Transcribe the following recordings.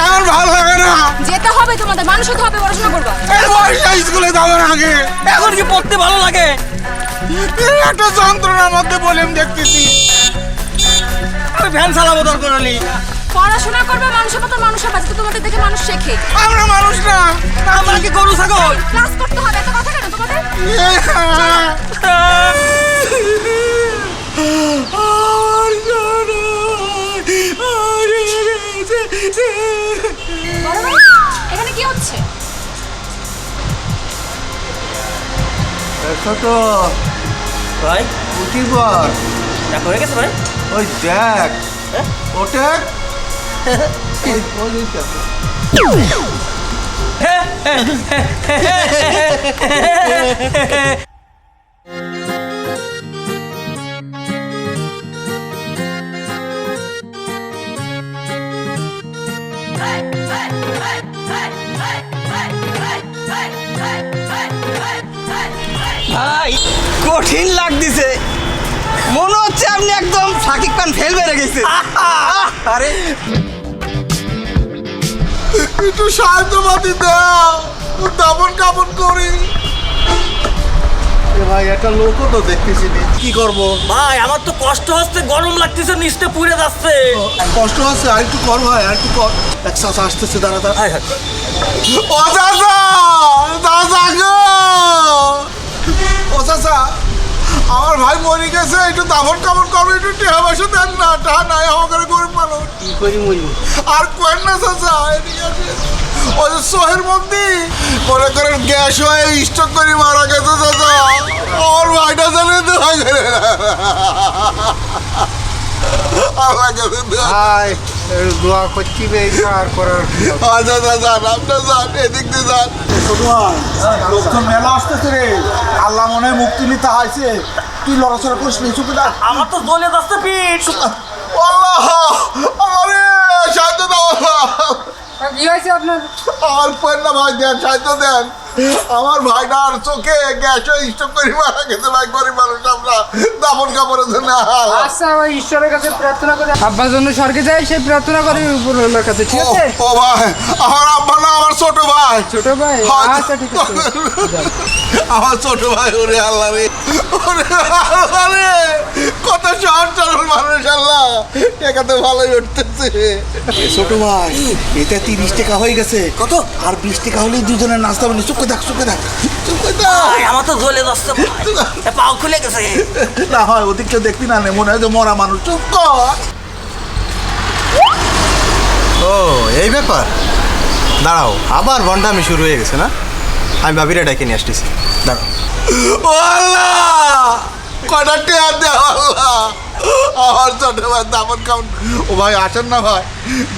আমার ভালো লাগে না। যেতে হবে তোমাদের, মানুষ হতে হবে, পড়াশোনা করবা। এই বয়সে স্কুলে যাবেন আগে। এখন কি পড়তে ভালো লাগে? একটা যন্ত্রণার মধ্যে বলে আমি দেখতেছি। আমি ভ্যান চালাবো দরকার হলে। পড়াশোনা করবে, মানুষের মতো মানুষ হবে, যাতে তোমাদের দেখে মানুষ শেখে। আমরা মানুষ না, আমরা কি গরু ছাগল? ক্লাস করতে হবে, এত কথা কেন তোমাদের? বড় ভাই, এখানে কি হচ্ছে? ছোট ভাই উঠিবার দেখা হয়ে গেছে ভাই। ওই দেখ ওটা ভাই কঠিন লাগতেছে, মনে হচ্ছে আপনি একদম ফাঁকি পান ফেল বেড়ে গেছে। আরে একটু সাহায্য মাতি দাও, দাবন কাপড় করি। ভাই একটা লোকও তো দেখতেছি নি, কি করব? ভাই আমার তো কষ্ট হচ্ছে, গরম লাগতেছে, নিচটা পুড়ে যাচ্ছে। কষ্ট হচ্ছে, আর একটু কর ভাই, আর একটু কর। এক শ্বাস আসতেছে, দাঁড়া দাঁড়া। ও চাচা, চাচা গো, ও চাচা, আমার ভাই মরে গেছে, একটু দাবন কাপড় করবে, একটু টেহা বসে দেন না, টাহা নাই আমার গরিব মানুষ। কি করি মরি? আর কোয়েন না চাচা, এদিকে আসেন। ওই যে শোহের মধ্যে মনে করেন গ্যাস হয়ে স্টক করে মারা গেছে চাচা, আমার ভাইটা জানে তো আল্লাহ গেছে ভাই দোয়া করছি আর করার আচ্ছা চাচা, আপনার যান, এদিক দিয়ে যান। লোকজন মেলা আসতেছে রে, আল্লাহ মনে হয় মুক্তি নিতে হয়েছে, তুই লড়াচড়া করিস নি, চুপে থাক। আমার তো জ্বলে যাচ্ছে পিঠ। আল্লাহ, আমারে সাহায্য দাও আল্লাহ। কি হয়েছে আপনার? আমার পয়না ভাই দেন, সাহায্য দেন। আমার ভাইটার চোখে গ্যাস হয়ে স্টক করে মারা গেছে ভাই, গরিব মানুষ আমরা, দাপন কাপড়ের জন্য। আচ্ছা ওই ঈশ্বরের কাছে প্রার্থনা করে আব্বার জন্য স্বর্গে যাই, সেই প্রার্থনা করে উপরওয়ালার কাছে, ঠিক আছে? ও ভাই, আমার আব্বা না, আমার ছোট ভাই। ছোট ভাই, হয়তো- আচ্ছা ঠিক আছে। আমার ছোট ভাই, ওরে আল্লাহ রে, ওরে আল্লাহ রে, কত সহজ সরল মানুষ আল্লাহ, একাতে ভালোই উঠতেছে। ছোট ভাই, এটা 30 টাকা হয়ে গেছে। কত? আর 20 টাকা হলেই দুজনের নাস্তা বানি। চুপ করে দেখ, চুপ করে দেখ, চুপ করে দেখ। ভাই আমার তো জ্বলে যাচ্ছে, পাও খুলে গেছে। না হয় ওদিক কেউ দেখবি না, মনে হয় যে মরা মানুষ। চুপ কর। ও এই ব্যাপার, দাঁড়াও, আবার ভণ্ডামি শুরু হয়ে গেছে না? আমি ভাবিরা ডেকে নিয়ে আসতেছি, দাঁড়াও। ও আল্লাহ, কটা টেয়ার দেও আল্লাহ, আমার ছোট ভাই দাপন কাপড়। ও ভাই আসেন না ভাই,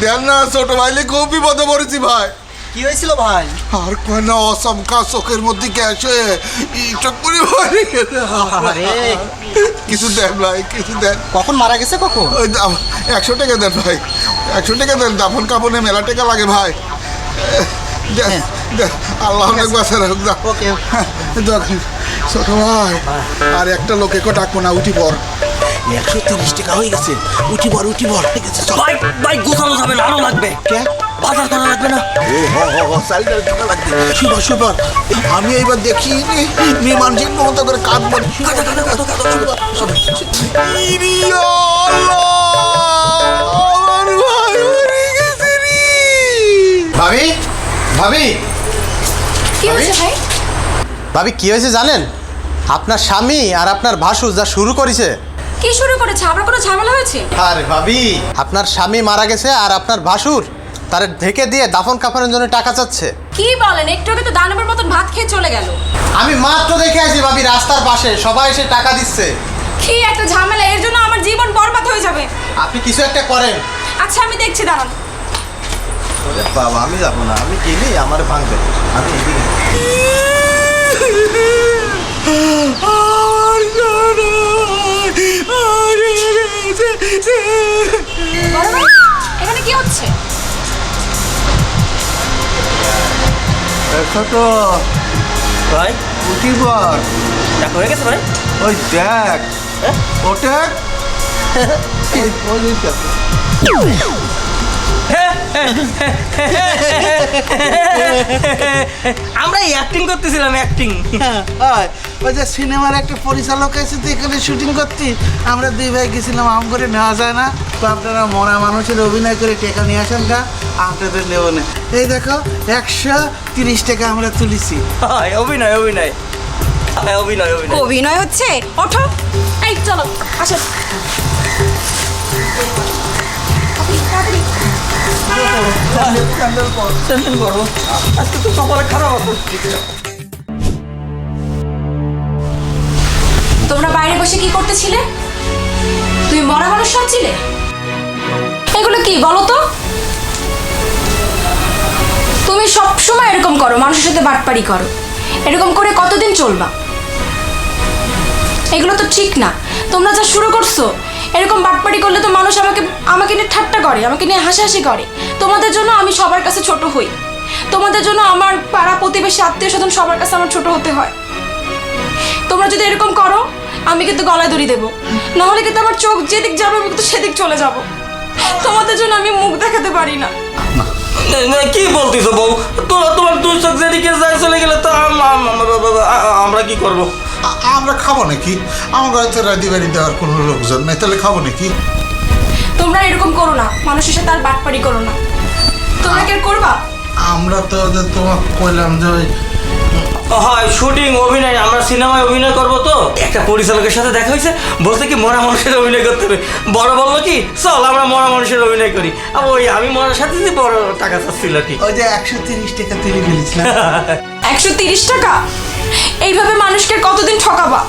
দেন না, ছোট ভাইলে খুব বিপদে পড়েছি ভাই। কি হয়েছিল ভাই? আর কয় না, অসমকা চোখের মধ্যে গ্যাস হয়ে চোখ পুরি ভরে গেছে। কিছু দেন ভাই, কিছু দেন। কখন মারা গেছে কখন? ওই 100 টাকা দেন ভাই, 100 টাকা দেন, দাফন কাপড়ে মেলা টাকা লাগে ভাই। দেন, দেন, আল্লাহ অনেক বাঁচার হোক। ওকে দেখেন ছোট ভাই, আর একটা লোকে কো ডাকবো না, উঠি পর। 130 টাকা হয়ে গেছে। উঠি বল, উঠি বল। ঠিক আছে, চল। ভাই ভাই গোছানো যাবে না, আরো লাগবে। কে? বাজার করা লাগবে না? সাইডের টাকা লাগবে। সুপার সুপার, আমি এইবার দেখি মেয়ে মানুষের মতো করে কাঁদবো। ইরি আল্লাহ, আমার ভাই মরে গেছে রে। ভাবি, ভাবি, কি হয়েছে ভাই? ভাবি কি হয়েছে জানেন? আপনার স্বামী আর আপনার ভাসু যা শুরু করেছে। কি শুরু করেছে? আবার কোনো ঝামেলা হয়েছে? আরে ভাবি, আপনার স্বামী মারা গেছে আর আপনার ভাসুর তার ঢেকে দিয়ে দাফন কাফনের জন্য টাকা চাচ্ছে। কি বলেন? একটু আগে তো দানবের মতন ভাত খেয়ে চলে গেল। আমি মাত্র দেখে আসি ভাবি, রাস্তার পাশে সবাই এসে টাকা দিচ্ছে। কি একটা ঝামেলা, এর জন্য আমার জীবন বরবাদ হয়ে যাবে। আপনি কিছু একটা করেন। আচ্ছা আমি দেখছি, দাঁড়ান। বাবা আমি যাবো না, আমি গেলেই আমার ভাঙবে, আমি এদিকে। বড় ভাই, এখানে কি হচ্ছে? ছোট ভাই উঠিবার দেখা হয়ে গেছে ভাই। ওই দেখ ওটা আমরা অ্যাক্টিং করতেছিলাম, অ্যাক্টিং। হয় ওই যে সিনেমার একটা পরিচালক আছে তো এখানে শুটিং করতে আমরা দুই ভাই গেছিলাম, আম করে নেওয়া যায় না তো আপনারা মরা মানুষের অভিনয় করে টাকা নিয়ে আসেন গা, আপনাদের নেব না। এই দেখো 130 টাকা আমরা তুলেছি। হয় অভিনয়, অভিনয়, অভিনয়, অভিনয়। অভিনয় হচ্ছে, ওঠো। এই চলো, আসো। টেনশন করবো, আজকে তো সকালে খারাপ আছে। তোমরা বাইরে বসে কি করতেছিলে? তুমি মরা মানুষ শুনছিলে? এগুলো কি বলো তো? তুমি সব সময় এরকম করো, মানুষের সাথে বাটপারি করো। এরকম করে কতদিন চলবা? এগুলো তো ঠিক না। তোমরা যা শুরু করছো, এরকম বাটপারি করলে তো মানুষ আমাকে নিয়ে ঠাট্টা করে, আমাকে নিয়ে হাসাহাসি করে। তোমাদের জন্য আমি সবার কাছে ছোট হই, তোমাদের জন্য আমার পাড়া প্রতিবেশী আত্মীয় স্বজন সবার কাছে আমার ছোট হতে হয়। তোমরা যদি এরকম করো, আমি কিন্তু গলায় দড়ি দেবো, নাহলে কিন্তু আমার চোখ যেদিক যাবে আমি কিন্তু সেদিক চলে যাব। তোমাদের জন্য আমি মুখ দেখাতে পারি না। কি বলতেছো বউ? তোমার দুই চোখ যেদিকে যায় চলে গেলে তো আমরা কি করবো? আমরা খাবো নাকি? আমার ঘরে তো রাধি বাড়ি দেওয়ার কোনো লোকজন নেই, তাহলে খাবো নাকি? তোমরা এরকম করো না, মানুষের সাথে আর বাটপারি করো না। তোমরা কি আর করবা? আমরা তো তোমাকে কইলাম যে ওই হয় শুটিং, অভিনয়, আমরা সিনেমায় অভিনয় করবো তো। একটা পরিচালকের সাথে দেখা হয়েছে, বলছে কি মরা মানুষের অভিনয় করতে হবে। বড় বললো কি চল আমরা মরা মানুষের অভিনয় করি। ওই আমি মরার সাথে যে বড় টাকা চাচ্ছিল আর কি। ওই যে 130 টাকা তুলে ফেলেছিলাম। 130 টাকা? এইভাবে মানুষকে কতদিন ঠকাবা?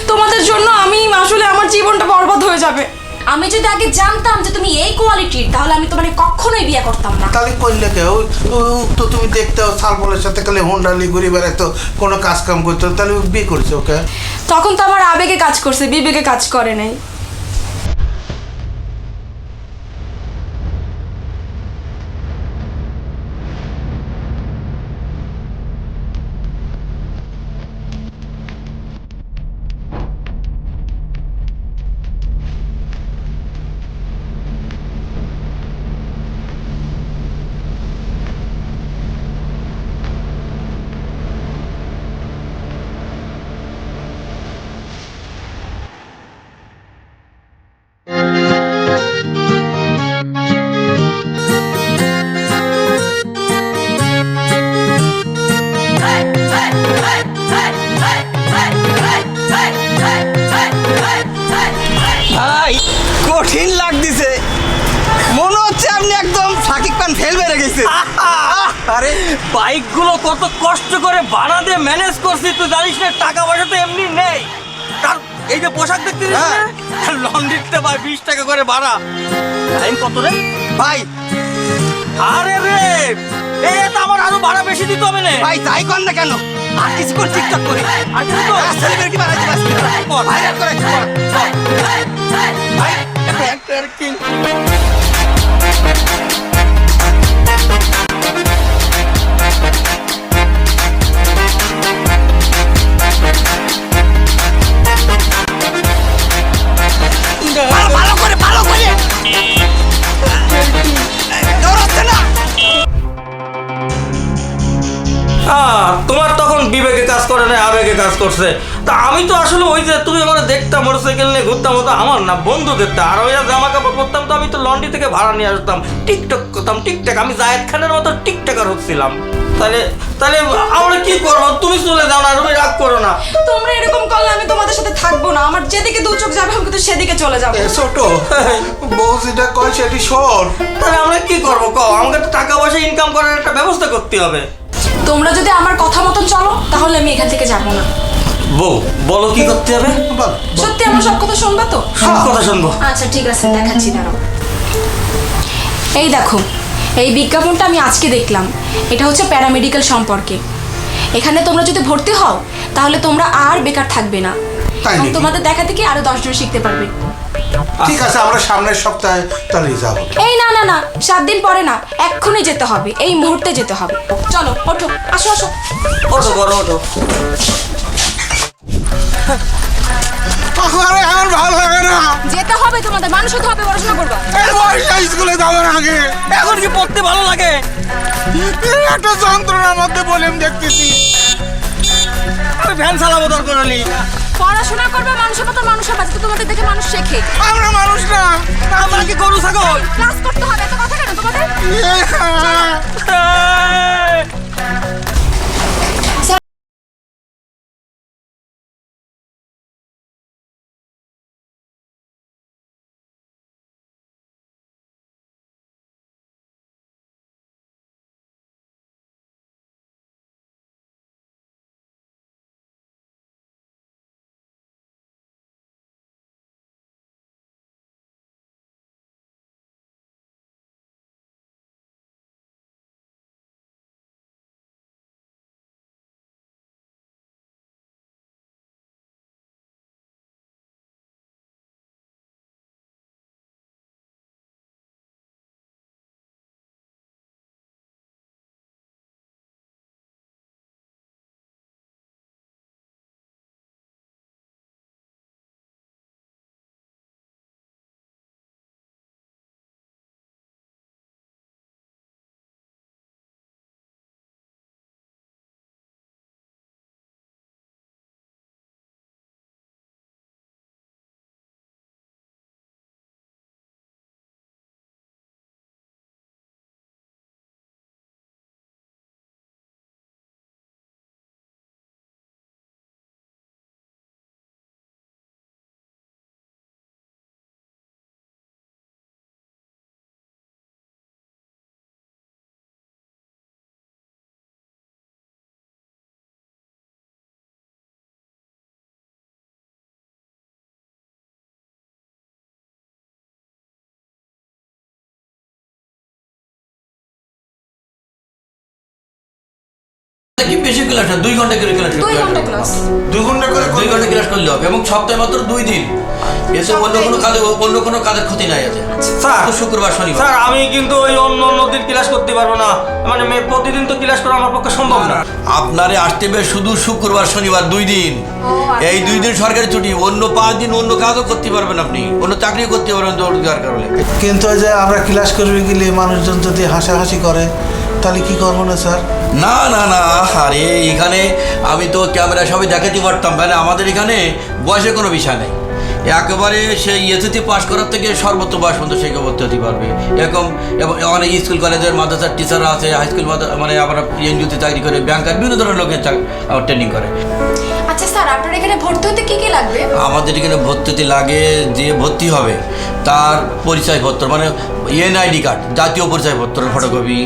তোমাদের জন্য আমি আসলে আমার জীবনটা বরবাদ হয়ে যাবে। আমি যদি আগে জানতাম যে তুমি এই কোয়ালিটির, তাহলে আমি তোমাকে কখনোই বিয়ে করতাম না। তাহলে করলে কেউ তো তুমি দেখতে সালফলের সাথে খালি হোন্ডালি ঘুরে বেড়াতো, কোনো কাজ কাম করতো, তাহলে বিয়ে করছে ওকে? তখন তো আমার আবেগে কাজ করছে, বিবেকে কাজ করে নাই। ভাই কঠিন লাগতেছে, মনে হচ্ছে আপনি একদম শাকিব খান ফেল বেড়ে গেছে। আরে বাইকগুলো কত কষ্ট করে ভাড়া দিয়ে ম্যানেজ করছি, তুই জানিস না? টাকা পয়সা তো এমনি নেই। তার এই যে পোশাক দেখতে লন্ড্রিতে ভাই 20 টাকা করে ভাড়া। টাইম কত রে ভাই? আরে রে তো আমার আরো ভাড়া বেশি দিতে হবে না ভাই। তাই কর না কেন? আর কিছুক্ষণ টিকটক করি, আর কিছু তো সেলিব্রিটি বানাইতে পারছি না। ভাইরাল করে ভাই একটা কিং। ভালো করে দৌড়াচ্ছে না। তোমার তখন বিবেকে কাজ করে না, আবেগে কাজ করছে। তা আমি তো আসলে ওই যে তুমি আমার দেখতাম মোটরসাইকেল নিয়ে ঘুরতাম, তো আমার না বন্ধু দেখতাম। আর ওই জামা কাপড় পরতাম তো আমি তো লন্ড্রি থেকে ভাড়া নিয়ে আসতাম, টিকটক করতাম। টিকটক আমি জায়েদ খানের মতো টিকটকার হচ্ছিলাম। তাহলে আমরা কি করবো? তুমি চলে যাও না, তুমি রাগ করো না। তোমরা এরকম করলে আমি তোমাদের সাথে থাকবো না। আমার যেদিকে দু চোখ যাবে আমি কিন্তু সেদিকে চলে যাবো। ছোট বউ যেটা কয় সেটি শোন। তাহলে আমরা কি করবো কও? আমাকে তো টাকা পয়সা ইনকাম করার একটা ব্যবস্থা করতে হবে। তোমরা যদি আমার কথা মতন চলো, তাহলে আমি এখান থেকে যাবো না। বউ বলো কি করতে হবে? সত্যি আমার সব কথা শুনবা তো? সব কথা শুনবো। আচ্ছা ঠিক আছে, দেখাচ্ছি, দাঁড়াও। এই দেখো, এই বিজ্ঞাপনটা আমি আজকে দেখলাম। এটা হচ্ছে প্যারামেডিক্যাল সম্পর্কে। এখানে তোমরা যদি ভর্তি হও, তাহলে তোমরা আর বেকার থাকবে না। তাই নাকি? তোমাদের দেখা থেকে আরো 10 জন শিখতে পারবে। ঠিক আছে, আমরা সামনের সপ্তাহে তাহলে যাবো। এই না না না, 7 দিন পরে না, এক্ষুনি যেতে হবে, এই মুহূর্তে যেতে হবে। চলো ওঠো, আসো আসো। ওঠো বড় ওঠো। আরে আমার ভালো লাগে না। যেতে হবে তোমাদের, মানুষ হতে হবে, পড়াশোনা করবা। এই বয়সে স্কুলে যাবো না আগে। এখন কি পড়তে ভালো লাগে? এই একটা যন্ত্রণার মধ্যে বলেন দেখতেছি। আমি ভ্যান চালাবো দরকার হলে। পড়াশোনা করবে, মানুষের মতো মানুষের বাঁচতে, তোমাদের দেখে মানুষ শেখে। আমরা মানুষ না। আমরা কি গরু ছাগল? ক্লাস করতে হবে, এত কথা কেন তোমাদের? কি বেশি ক্লাস 2 ঘন্টা করে ক্লাস 2 ঘন্টা ক্লাস। 2 ঘন্টা করে 2 ঘন্টা ক্লাস করলে হবে এবং সপ্তাহে মাত্র 2 দিন। এসে অন্য কোনো কাজের ক্ষতি নাই আছে। স্যার, শুক্র, শুক্রবার শনিবার। স্যার আমি কিন্তু ওই অন্য দিন ক্লাস করতে পারবো না, মানে প্রতিদিন তো ক্লাস করা আমার পক্ষে সম্ভব না। আপনারে আসতে হবে শুধু শুক্রবার শনিবার 2 দিন। এই 2 দিন সরকারি ছুটি, অন্য 5 দিন অন্য কাজও করতে পারবেন আপনি, অন্য চাকরিও করতে পারবেন রোজগার করলে। কিন্তু ওই যে আমরা ক্লাস করবে গেলে মানুষজন যদি হাসাহাসি করে তাহলে কি করবো না স্যার? না না না, আরে এখানে আমি তো ক্যামেরা সবই দেখাতে পারতাম, মানে আমাদের এখানে বয়সের কোনো বিষয় নেই। একেবারে সেই এসএসসি পাস করার থেকে সর্বোচ্চ বয়স পর্যন্ত সে ভর্তি হতে পারবে। এরকম অনেক স্কুল কলেজের মাদ্রাসার টিচাররা আছে, হাই স্কুল মানে আবার এনজিওতে চাকরি করে, ব্যাংকার, বিভিন্ন ধরনের লোকের ট্রেনিং করে। আচ্ছা স্যার, আপনার এখানে ভর্তি হতে কি কি লাগবে? আমাদের এখানে ভর্তি হতে লাগে, যে ভর্তি হবে তার পরিচয়পত্র, মানে এনআইডি কার্ড, জাতীয় পরিচয়পত্রের ফটোকপি,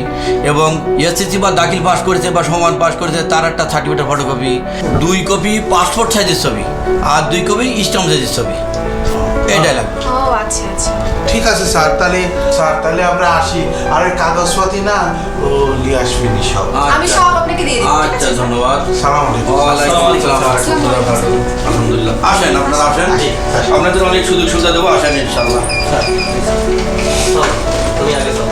এবং এসএসসি বা দাখিল পাস করেছে বা সমান পাস করেছে তার একটা সার্টিফিকেটের ফটোকপি, 2 কপি পাসপোর্ট সাইজের ছবি, আর 2 কপি স্ট্যাম্প সাইজের ছবি, এটাই লাগবে। ও আচ্ছা আচ্ছা, ঠিক আছে স্যার, তাহলে আমরা আসি। আর ওই কাগজপাতি না ও নিয়ে আসবেন সব। আমি সব আপনাকে দিয়ে দিচ্ছি। আচ্ছা, ধন্যবাদ। সালাম আলাইকুম। ওয়ালাইকুম আসসালাম। আলহামদুলিল্লাহ, আসেন, আপনারা আসেন, আপনাদের অনেক সুযোগ সুবিধা দেবো, আসেন ইনশাআল্লাহ। তুমি আগে যাও।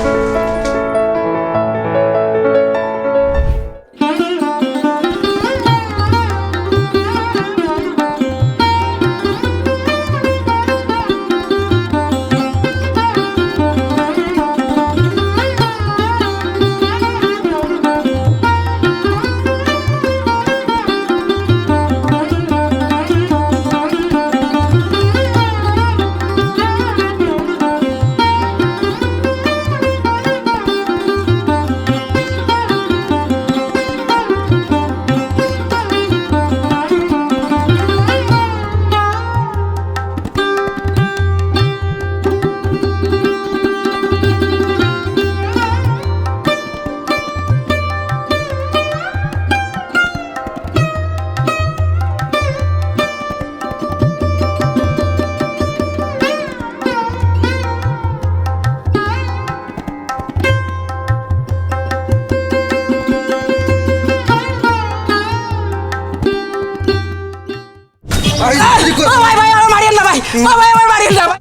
ভাই ভাই আমার মারিয়েন না ভাই, ও ভাই আমার মারিয়েন না ভাই,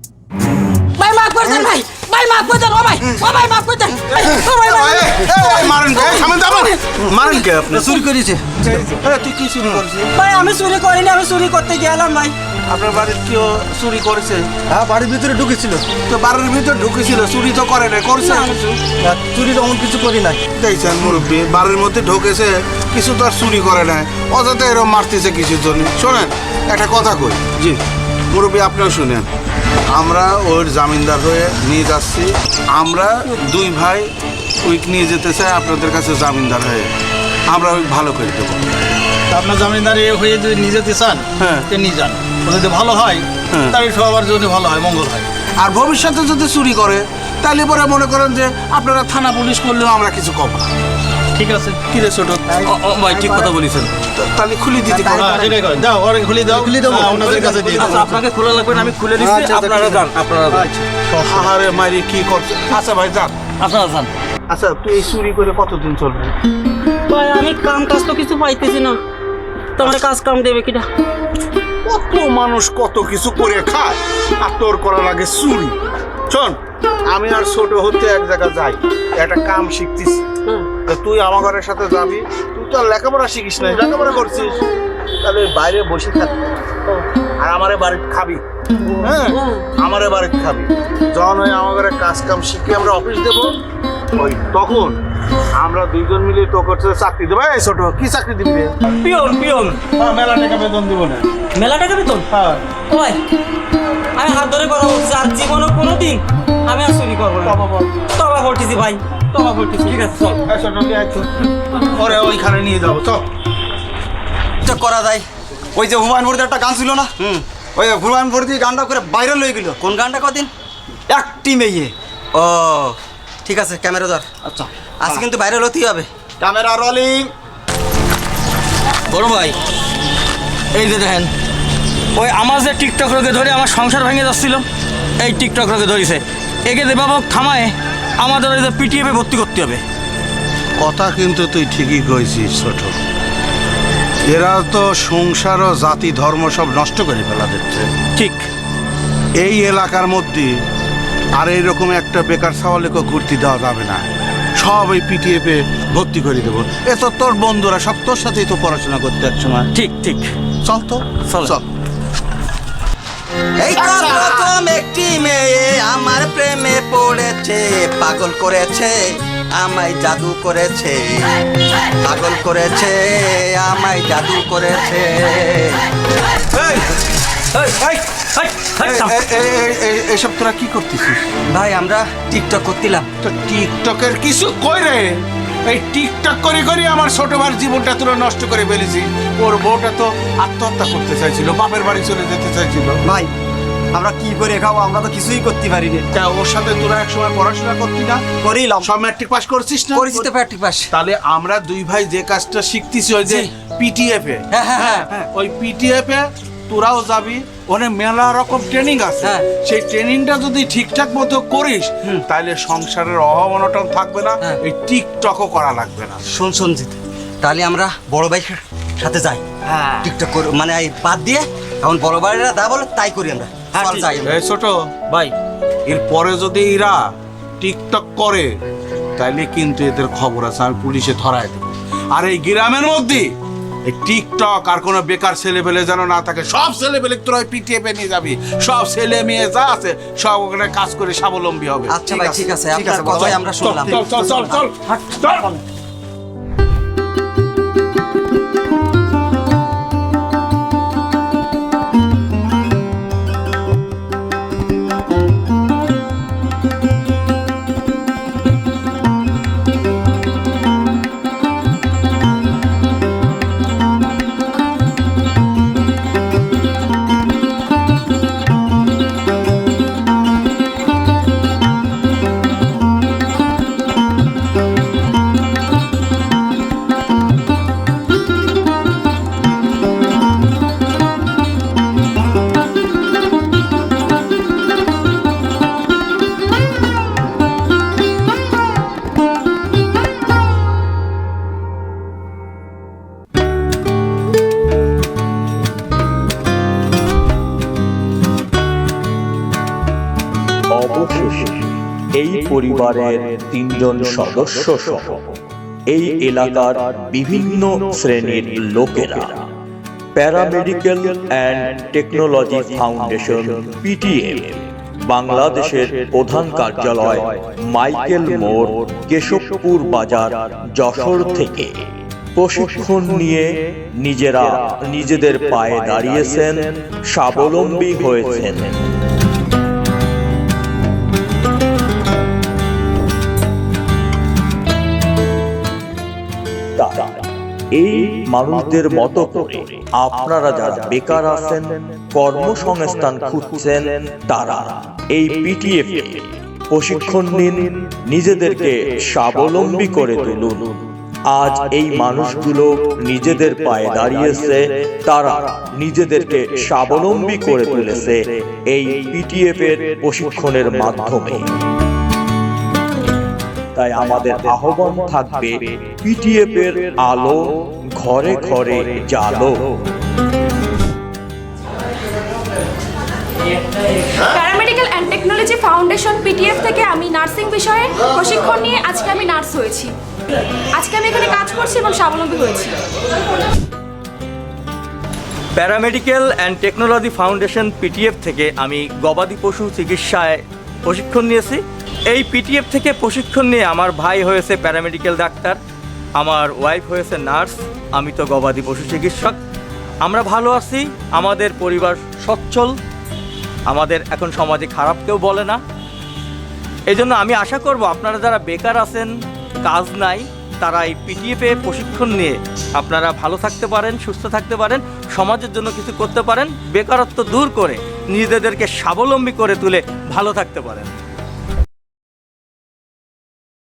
ভাই মাফ করে দেন ভাই, ভাই মাফ করে দেন, ও ভাই মাফ করে দেন, ও ভাই মারেন, সামনে যাবেন। মারেন কে আপনি? চুরি করেছে তুই কি চুরি করছিস? ভাই আমি চুরি করিনি, আমি চুরি করতে গেলাম ভাই। আপনার বাড়ির কেউ চুরি করেছে? হ্যাঁ, বাড়ির ভিতরে ঢুকেছিল। তো বাড়ির ভিতর ঢুকেছিল, চুরি তো করে না, করছে কিছু? চুরি তেমন কিছু করি নাই। দেখছেন মুরব্বী, বাড়ির মধ্যে ঢুকেছে, কিছু তো আর চুরি করে নাই, অযথা এরকম মারতেছে কিছুর জন্য। শোনেন একটা কথা কই, জি মুরব্বী আপনিও শুনেন, আমরা ওর জামিনদার হয়ে নিয়ে যাচ্ছি। আমরা দুই ভাই উইক নিয়ে যেতে চাই আপনাদের কাছে জামিনদার হয়ে, আমরা ওই ভালো করে দেবো। আপনার জামিনদারি হয়ে যদি নিয়ে যেতে চান, হ্যাঁ। তে নিয়ে যান। ও যদি ভালো হয় হ্যাঁ। তাহলে সবার জন্য ভালো হয়, মঙ্গল হয়। আর ভবিষ্যতে যদি চুরি করে তাহলে পরে মনে করেন যে আপনারা থানা পুলিশ করলেও আমরা কিছু কম না। ঠিক আছে। কিরে ছোট, ভাই ঠিক কথা বলেছেন। তাহলে খুলে দিতে হ্যাঁ, সেটাই করেন। দাও, ওরে খুলে দাও। হ্যাঁ, ওনাদের কাছে দিয়ে দাও। আচ্ছা, আপনাকে খোলা লাগবে না, আমি খুলে দিচ্ছি, আপনারা যান, আপনারা যান। আহারে মারি কি করছে? আচ্ছা ভাই যান। আপনারা যান। আচ্ছা তুই এই চুরি করে কতদিন চলবে? ভাই আমি কাম কাজ তো কিছু পাইতেছি না, তোমার কাজ কাম দেবে কিনা? কত মানুষ কত কিছু করে খায়, আর তোর করা লাগে চুরি। শোন, আমি আর ছোট হতে এক জায়গায় যাই, একটা কাম শিখতেছি, তো তুই আমার ঘরের সাথে যাবি। তুই তো আর লেখাপড়া শিখিস না, লেখাপড়া করছিস, তাহলে বাইরে বসে থাকবি আর আমারে বাড়িতে খাবি। হ্যাঁ, আমারে বাড়িতে খাবি। যখন ওই আমার ঘরে কাজ কাম শিখে আমরা অফিস দেবো, ওই তখন আমরা দুইজন মিলে তো করছে চাকরি দেবো। এই ছোট, কি চাকরি দিবি রে? Peon peon. মেলা টাকা বেতন দিব না। মেলা টাকা বেতন? হ্যাঁ। ওই আমি হাত ধরে কথা বলছি, আর জীবনে কোনোদিন আমি আর চুরি করবো না। তবা করতেছি ভাই, তবা করতেছি। ঠিক আছে চল। এই ছোট, নিয়ে আয় তো। ওরে ওইখানে নিয়ে যাবো, চল। এটা করা যায়। ওই যে হুমায়ুন ফরিদের একটা গান ছিল না, ওই হুমায়ুন ফরিদি গানটা করে বাইরে লয়ে গেল। কোন গানটা কদিন? একটি মেয়ে। ও ঠিক আছে, ক্যামেরা ধর। আচ্ছা, আজকে কিন্তু ভাইরাল হতেই হবে। Camera rolling. বড় ভাই, এই যে দেখেন, ওই আমার যে টিকটক রোগে ধরে আমার সংসার ভেঙে যাচ্ছিল, এই টিকটক রোগে ধরেছে। একে দেবাবক থামায় আমাদের ওই যে পিটিএফে ভর্তি করতে হবে। কথা কিন্তু তুই ঠিকই কইছিস ছোট। এরা তো সংসার ও জাতি ধর্ম সব নষ্ট করে ফেলা দিচ্ছে। ঠিক। এই এলাকার মধ্যে আর এইরকম একটা বেকার ছাওয়ালেকে ঘুরতে দেওয়া যাবে না, সব এই পিটিএফে ভর্তি করে দেবো। এ তো তোর বন্ধুরা সব তোর সাথেই তো পড়াশোনা করতে এক সময়। ঠিক ঠিক। চল তো, চল। চল। এই তো প্রথম একটি মেয়ে আমার প্রেমে পড়েছে, পাগল করেছে আমায়, জাদু করেছে, পাগল করেছে আমায়, জাদু করেছে। এইসব তোরা কি করতেছিস? ভাই আমরা টিকটক করছিলাম। তো টিকটকের কিছু কই রে? এই টিকটক করে করে আমার ছোট ভাইয়ের জীবনটা তোরা নষ্ট করে ফেলেছি। ওর বউটা তো আত্মহত্যা করতে চাইছিল, বাপের বাড়ি চলে যেতে চাইছিল। ভাই আমরা কি করে খাবো, আমরা তো কিছুই করতে পারিনি। তা ওর সাথে তোরা এক সময় পড়াশোনা করতি না? করিলাম। সব ম্যাট্রিক পাস করছিস না? করেছি তো প্র্যাকটিস পাস। তাহলে আমরা দুই ভাই যে কাজটা শিখতেছি ওই যে জি। পিটিএফ এ, হ্যাঁ হ্যাঁ হ্যাঁ। ওই পিটিএফ এ তোরাও যাবি, ওখানে মেলা রকম ট্রেনিং আছে। হ্যাঁ। সেই ট্রেনিংটা যদি ঠিকঠাক মতো করিস তাহলে সংসারের অভাব অনটন থাকবে না, হ্যাঁ। এই টিকটকও করা লাগবে না। শোন সঞ্জিত, তাহলে আমরা বড় ভাইয়ের সাথে যাই। হ্যাঁ। টিকটক করে মানে এই বাদ দিয়ে এখন বড় ভাইয়েরা যা বলে তাই করি আমরা। চল যাই আমরা। এই ছোট ভাই, এরপরে যদি এরা টিকটক করে তাহলে কিন্তু এদের খবর আছে, আমি পুলিশে ধরায় দেবো। আর এই গ্রামের মধ্যে এই টিকটক আর কোনো বেকার ছেলে পেলে যেন না থাকে, সব ছেলে পেলে তোরা পিটিএফে নিয়ে যাবি, সব ছেলে মেয়ে যা আছে সব ওখানে কাজ করে স্বাবলম্বী হবে। আচ্ছা ভাই ঠিক আছে, আপনার কথাই আমরা শুনলাম। চল চল চল চল চল। অবশেষে এই পরিবারের 3 জন সদস্য সহ এই এলাকার বিভিন্ন শ্রেণীর লোকেরা paramedical and technology foundation PTF বাংলাদেশের প্রধান কার্যালয় মাইকেল মোড়, কেশবপুর বাজার, যশোর থেকে প্রশিক্ষণ নিয়ে নিজেরা নিজেদের পায়ে দাঁড়িয়েছেন, স্বাবলম্বী হয়েছেন। এই মানুষদের মতো করে আপনারা যারা বেকার আছেন, কর্মসংস্থান খুঁজছেন, তারা এই পিটিএফ প্রশিক্ষণ নিন, নিজেদেরকে স্বাবলম্বী করে তুলুন। আজ এই মানুষগুলো নিজেদের পায়ে দাঁড়িয়েছে, তারা নিজেদেরকে স্বাবলম্বী করে তুলেছে এই পিটিএফ এর প্রশিক্ষণের মাধ্যমে। তাই আমাদের আহ্বান থাকবে, পিটিএফ এর আলো ঘরে ঘরে জালো। Paramedical and technology foundation PTF থেকে আমি নার্সিং বিষয়ে প্রশিক্ষণ নিয়ে আজকে আমি নার্স হয়েছি। আজকে আমি এখানে কাজ করছি এবং স্বাবলম্বী হয়েছি। Paramedical and technology foundation PTF থেকে আমি গবাদি পশু চিকিৎসায় প্রশিক্ষণ নিয়েছি। এই পিটিএফ থেকে প্রশিক্ষণ নিয়ে আমার ভাই হয়েছে প্যারামেডিক্যাল ডাক্তার, আমার ওয়াইফ হয়েছে নার্স, আমি তো গবাদি পশু চিকিৎসক। আমরা ভালো আছি, আমাদের পরিবার সচ্ছল, আমাদের এখন সমাজে খারাপ কেউ বলে না। এই জন্য আমি আশা করব আপনারা যারা বেকার আছেন, কাজ নাই, তারা এই পিটিএফে প্রশিক্ষণ নিয়ে আপনারা ভালো থাকতে পারেন, সুস্থ থাকতে পারেন, সমাজের জন্য কিছু করতে পারেন, বেকারত্ব দূর করে নিজেদেরকে স্বাবলম্বী করে তুলে ভালো থাকতে পারেন।